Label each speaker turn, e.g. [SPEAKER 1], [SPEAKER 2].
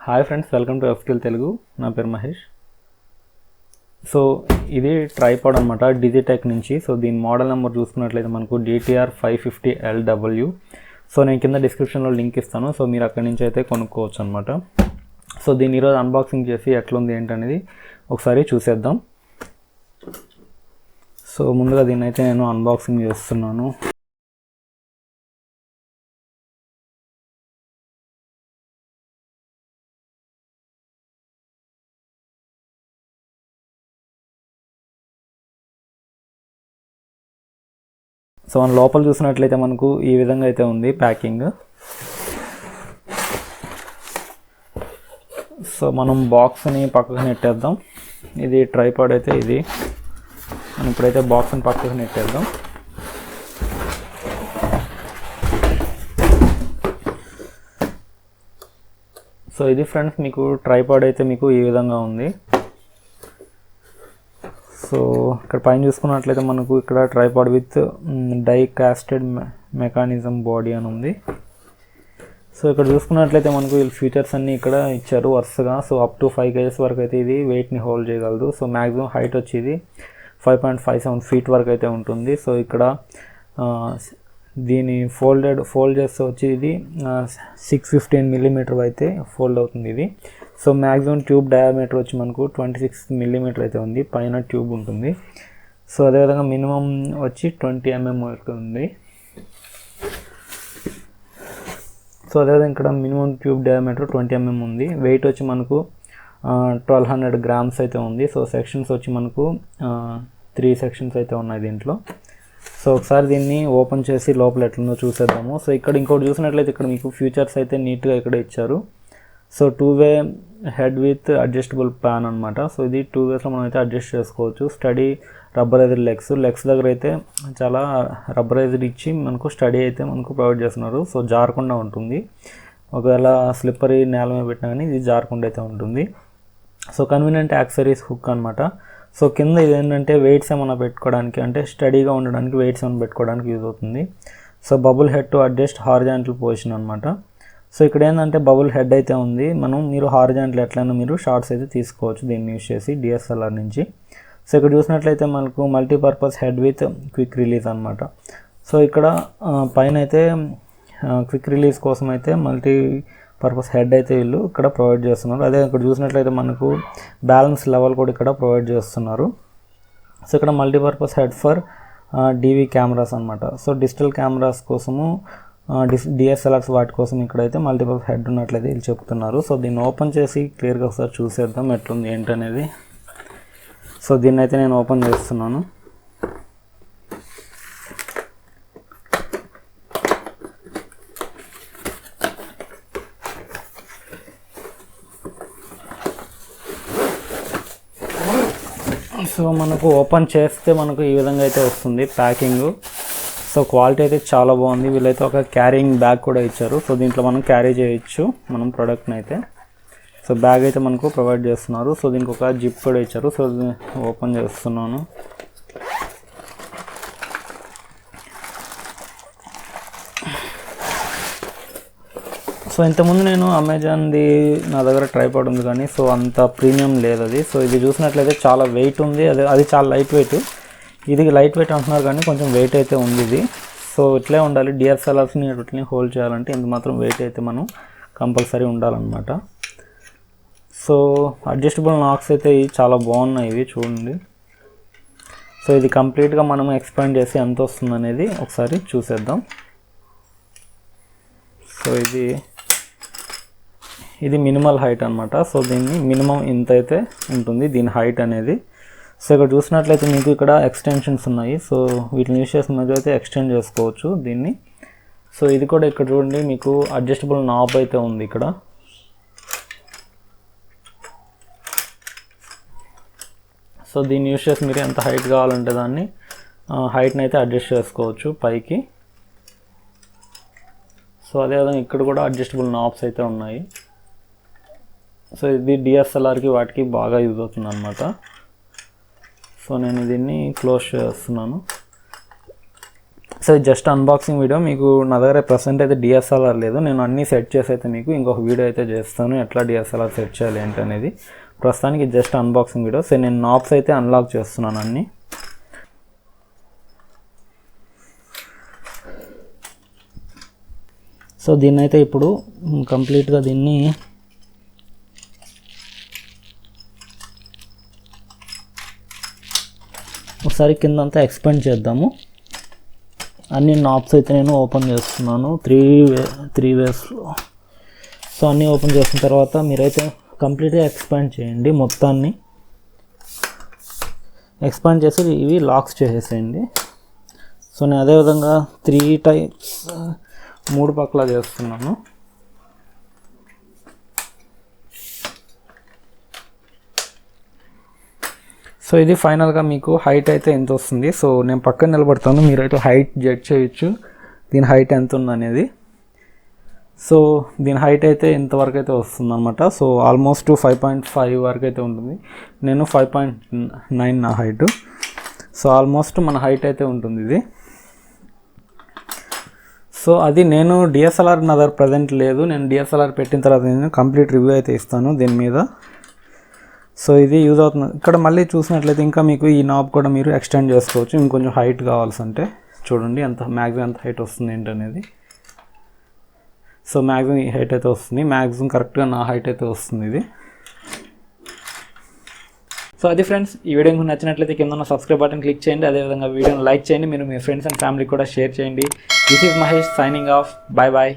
[SPEAKER 1] Hi friends, welcome to WebSkill Telugu. నా పేరు Mahesh. So ఇది ట్రైపాడ్ అనమాట, డిజిటెక్ నుంచి. సో దీని మోడల్ నెంబర్ చూసుకున్నట్లయితే మనకు DTR 550LW. సో నేను కింద డిస్క్రిప్షన్లో లింక్ ఇస్తాను, సో మీరు అక్కడి నుంచి అయితే కొనుక్కోవచ్చు అనమాట. సో దీన్ని ఈరోజు అన్బాక్సింగ్ చేసి ఎట్లుంది ఏంటనేది ఒకసారి చూసేద్దాం. సో ముందుగా దీన్ని అయితే నేను అన్బాక్సింగ్ చేస్తున్నాను. సో మన లోపల చూసినట్లయితే మనకు ఈ విధంగా అయితే ఉంది ప్యాకింగ్. సో మనం బాక్స్ని పక్కకు నెట్టేద్దాం. ఇది ట్రైపాడ్ అయితే ఇది. మనం ఇప్పుడైతే బాక్స్ని పక్కకు నెట్టేద్దాం. సో ఇది ఫ్రెండ్స్, మీకు ట్రైపాడ్ అయితే మీకు ఈ విధంగా ఉంది. సో ఇక్కడ పైన చూసుకున్నట్లయితే మనకు ఇక్కడ tripod with die casted mechanism body అని ఉంది. సో ఇక్కడ చూసుకున్నట్లయితే మనకు వీళ్ళు ఫీచర్స్ అన్నీ ఇక్కడ ఇచ్చారు వరుసగా. సో అప్ టు 5 kg వరకు అయితే ఇది వెయిట్ని హోల్డ్ చేయగలదు. సో మ్యాక్సిమం హైట్ వచ్చి ఇది 5.57 feet వరకు అయితే ఉంటుంది. సో ఇక్కడ దీని ఫోల్డ్ చేస్తే వచ్చి ఇది 615 mm అయితే ఫోల్డ్ అవుతుంది ఇది. సో మ్యాక్సిమం ట్యూబ్ డయామీటర్ వచ్చి మనకు 26 mm అయితే ఉంది, పైన ట్యూబ్ ఉంటుంది. సో అదేవిధంగా మినిమం వచ్చి 20 mm ఉంది. సో అదేవిధంగా ఇక్కడ మినిమం ట్యూబ్ డయామీటర్ 20 mm ఉంది. వెయిట్ వచ్చి మనకు 1200 grams అయితే ఉంది. సో సెక్షన్స్ వచ్చి మనకు 3 sections అయితే ఉన్నాయి దీంట్లో. సో ఒకసారి దీన్ని ఓపెన్ చేసి లోపల ఎట్లుందో చూసేద్దాము. సో ఇక్కడ ఇంకోటి చూసినట్లయితే ఇక్కడ మీకు ఫీచర్స్ అయితే నీట్గా ఇక్కడ ఇచ్చారు. So 2-way head with adjustable pan అనమాట. సో ఇది 2 waysలో మనం అయితే అడ్జస్ట్ చేసుకోవచ్చు. స్టడీ రబ్బరైజ్డ్ లెగ్స్ దగ్గర అయితే చాలా రబ్బరైజ్డ్ ఇచ్చి మనకు స్టడీ అయితే మనకు ప్రొవైడ్ చేస్తున్నారు. సో జారకుండా ఉంటుంది. ఒకవేళ స్లిప్పరీ నేల మీద పెట్టినా కానీ ఇది జారకుండా అయితే ఉంటుంది. సో కన్వీనియంట్ యాక్సెసరీస్ హుక్ అనమాట. సో కింద ఇది ఏంటంటే వెయిట్స్ ఏమైనా పెట్టుకోవడానికి, అంటే స్టడీగా ఉండడానికి వెయిట్స్ ఏమైనా పెట్టుకోవడానికి యూజ్ అవుతుంది. So bubble head to adjust horizontal position అనమాట. సో ఇక్కడ ఏంటంటే బబుల్ హెడ్ అయితే ఉంది. మీరు హారిజాంటల్ ఎట్లయినా మీరు షార్ట్స్ అయితే తీసుకోవచ్చు దీన్ని యూజ్ చేసి DSLR నుంచి. సో ఇక్కడ చూసినట్లయితే మనకు multipurpose head with quick release అనమాట. సో ఇక్కడ పైన అయితే క్విక్ రిలీజ్ కోసం అయితే మల్టీపర్పస్ హెడ్ అయితే వీళ్ళు ఇక్కడ ప్రొవైడ్ చేస్తున్నారు. అదే ఇక్కడ చూసినట్లయితే మనకు బ్యాలెన్స్ లెవెల్ కూడా ఇక్కడ ప్రొవైడ్ చేస్తున్నారు. సో ఇక్కడ multipurpose head for DV cameras అనమాట. సో డిజిటల్ కెమెరాస్ కోసము, DSLRs వాటి కోసం ఇక్కడైతే మల్టీపర్పస్ హెడ్ ఉన్నట్లయితే వీళ్ళు చెప్తున్నారు. సో దీన్ని ఓపెన్ చేసి క్లియర్గా ఒకసారి చూసేద్దాం ఎట్లుంది ఏంటనేది. సో దీన్ని అయితే నేను ఓపెన్ చేస్తున్నాను. సో మనకు ఓపెన్ చేస్తే మనకు ఈ విధంగా అయితే వస్తుంది ప్యాకింగ్. సో క్వాలిటీ అయితే చాలా బాగుంది. వీళ్ళైతే ఒక క్యారింగ్ బ్యాగ్ కూడా ఇచ్చారు. సో దీంట్లో మనం క్యారీ చేయొచ్చు మనం ప్రోడక్ట్ని అయితే. సో బ్యాగ్ అయితే మనకు ప్రొవైడ్ చేస్తున్నారు. సో దీనికి ఒక జిప్ కూడా ఇచ్చారు. సో ఓపెన్ చేస్తున్నాను. సో ఇంతకుముందు నేను అమెజాన్ది నా దగ్గర ట్రైపాడ్ ఉంది కానీ సో అంత ప్రీమియం లేదు అది. సో ఇది చూసినట్లయితే చాలా వెయిట్ ఉంది. అది చాలా లైట్ వెయిట్. ఇది లైట్ వెయిట్ అంటున్నారు కానీ కొంచెం వెయిట్ అయితే ఉంది ఇది. సో ఇట్లే ఉండాలి. DSLRస్ని వీటిని హోల్డ్ చేయాలంటే ఇంత మాత్రం వెయిట్ అయితే మనం కంపల్సరీ ఉండాలన్నమాట. సో అడ్జస్టబుల్ నాక్స్ అయితే చాలా బాగున్నాయి ఇవి చూడండి. సో ఇది కంప్లీట్గా మనం ఎక్స్పాండ్ చేసి ఎంత వస్తుంది అనేది ఒకసారి చూసేద్దాం. సో ఇది మినిమల్ హైట్ అనమాట. సో దీన్ని మినిమం ఇంత అయితే ఉంటుంది దీని హైట్ అనేది. సో ఇక్కడ చూసినట్లయితే మీకు ఇక్కడ ఎక్స్టెన్షన్స్ ఉన్నాయి. సో వీటిని యూజ్ చేసిన అయితే ఎక్స్టెండ్ చేసుకోవచ్చు దీన్ని. సో ఇది కూడా ఇక్కడ చూడండి మీకు అడ్జస్టబుల్ నాబ్ అయితే ఉంది ఇక్కడ. సో దీన్ని యూజ్ చేసి మీరు ఎంత హైట్ కావాలంటే దాన్ని హైట్ని అయితే అడ్జస్ట్ చేసుకోవచ్చు పైకి. సో అదేవిధంగా ఇక్కడ కూడా అడ్జస్టబుల్ నాబ్స్ అయితే ఉన్నాయి. సో ఇది DSLRకి వాటికి బాగా యూజ్ అవుతుంది అనమాట. సో నేను దీన్ని క్లోజ్ చేస్తున్నాను. So just unboxing video. మీకు నా దగ్గర ప్రజెంట్ అయితే డిఎస్ఎల్ఆర్ లేదు, నేను అన్నీ సెట్ చేసి అయితే మీకు ఇంకొక వీడియో అయితే చేస్తాను ఎట్లా డిఎస్ఎల్ఆర్ సెట్ చేయాలి ఏంటనేది. ప్రస్తుతానికి జస్ట్ అన్బాక్సింగ్ వీడియో. సో నేను నాబ్స్ అయితే అన్లాక్ చేస్తున్నాను అన్నీ. సో దీన్ని అయితే ఇప్పుడు కంప్లీట్గా దీన్ని ఒకసారి కిందంతా ఎక్స్పాండ్ చేద్దాము. అన్ని నాబ్స్ అయితే నేను ఓపెన్ చేస్తున్నాను త్రీ వేస్లో. సో అన్నీ ఓపెన్ చేసిన తర్వాత మీరైతే కంప్లీట్గా ఎక్స్పాండ్ చేయండి, మొత్తాన్ని ఎక్స్పాండ్ చేసి ఇవి లాక్స్ చేసేసేయండి. సో నేను అదేవిధంగా 3 టైప్స్ 3 పక్కల చేస్తున్నాను. సో ఇది ఫైనల్గా మీకు హైట్ అయితే ఎంత వస్తుంది. సో నేను పక్కన నిలబడతాను, మీరైతే హైట్ జడ్జ్ చేయొచ్చు దీని హైట్ ఎంత ఉందనేది. సో దీని హైట్ అయితే ఇంతవరకు అయితే వస్తుంది అనమాట. సో ఆల్మోస్ట్ 5.5 వరకు అయితే ఉంటుంది. నేను 5.9 నా హైట్. సో ఆల్మోస్ట్ మన హైట్ అయితే ఉంటుంది ఇది. సో అది నేను డిఎస్ఎల్ఆర్ నా దగ్గర ప్రజెంట్ లేదు, నేను డిఎస్ఎల్ఆర్ పెట్టిన తర్వాత నేను కంప్లీట్ రివ్యూ అయితే ఇస్తాను దీని మీద. సో ఇది యూజ్ అవుతుంది. ఇక్కడ మళ్ళీ చూసినట్లయితే ఇంకా మీకు ఈ నాబ్ కూడా మీరు ఎక్స్టెండ్ చేసుకోవచ్చు ఇంకొంచెం హైట్ కావాల్సింటే. చూడండి ఎంత మ్యాక్సిమం ఎంత హైట్ వస్తుంది ఏంటనేది. సో మ్యాక్సిమం ఈ హైట్ అయితే వస్తుంది, మ్యాక్సిమం కరెక్ట్గా నా హైట్ అయితే వస్తుంది ఇది. సో అది ఫ్రెండ్స్, ఈ వీడియో మీకు నచ్చినట్లయితే కింద ఉన్న సబ్స్క్రైబ్ బటన్ క్లిక్ చేయండి, అదేవిధంగా వీడియోని లైక్ చేయండి, మీరు మీ ఫ్రెండ్స్ అండ్ ఫ్యామిలీ కూడా షేర్ చేయండి. This is Mahesh signing off. Bye bye.